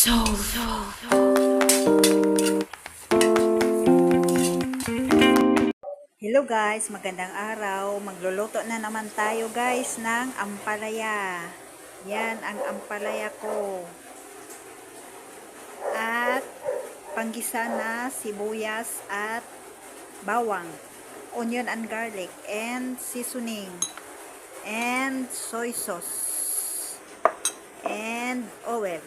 Hello guys, magandang araw. Magluluto na naman tayo guys ng ampalaya. Yan ang ampalaya ko. At panggisa na sibuyas at bawang, onion and garlic, and seasoning, and soy sauce, and oil.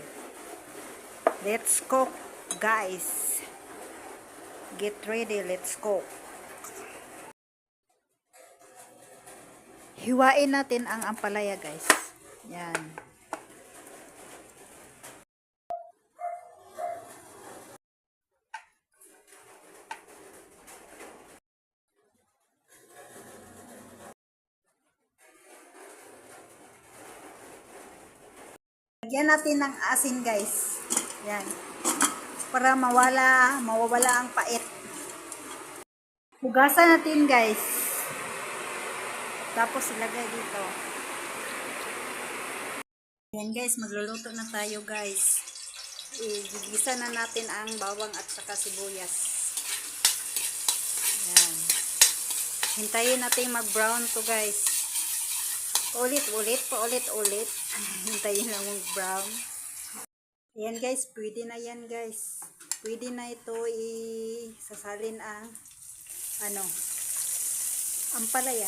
Let's cook guys. Get ready, let's cook. Hiwain natin ang ampalaya guys. Yan. Lagyan natin ng asin guys. Yan. Para mawawala ang pait. Hugasan natin guys. Tapos ilagay dito. Yan guys, magluluto na tayo guys. Igisa na natin ang bawang at saka sibuyas. Yan. Hintayin natin mag-brown to guys. Ulit-ulit. Hintayin lang mag-brown. Yan guys, pwede na yan guys. Pwede na ito isasalin ang ampalaya.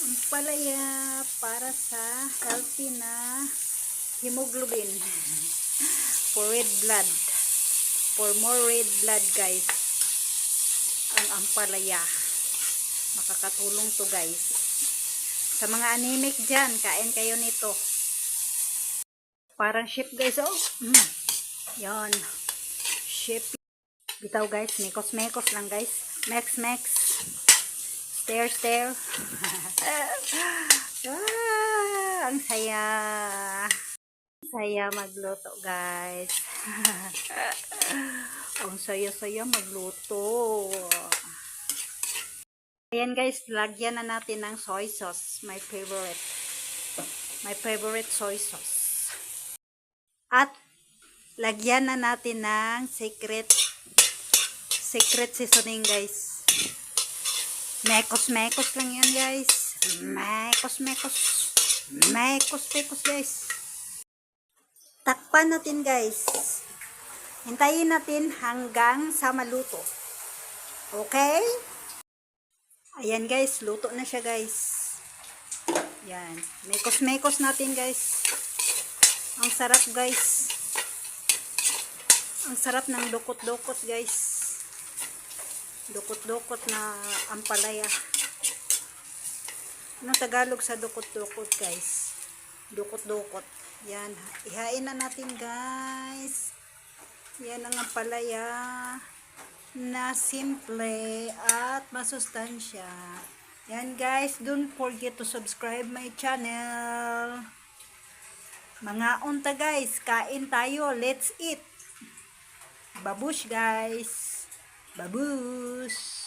Ampalaya para sa healthy na hemoglobin. For red blood. For more red blood guys. Ang ampalaya. Makakatulong to guys. Sa mga anemic dyan, kain kayo nito. Parang sheep guys, oh. Yan. Sheep. Bitaw guys, mekos-mekos lang guys. Mex. Stare. Ang saya. Saya magluto guys. Ang saya magluto. Ayan guys, lagyan na natin ng soy sauce. My favorite soy sauce. At lagyan na natin ng secret seasoning guys. Mekos lang yan guys. Mekos guys. Takpan natin guys. Hintayin natin hanggang sa maluto. Okay? Ayan guys, luto na siya guys. Yan. Mekos natin guys. Ang sarap guys. Ang sarap ng dukot-dukot guys. Dukot na ampalaya. Anong Tagalog sa dukot guys? Dukot. Yan. Ihain na natin guys. Yan ang ampalaya na simple at masustansya. Yan guys. Don't forget to subscribe my channel. Mga unta guys. Kain tayo. Let's eat. Babush guys. Babush.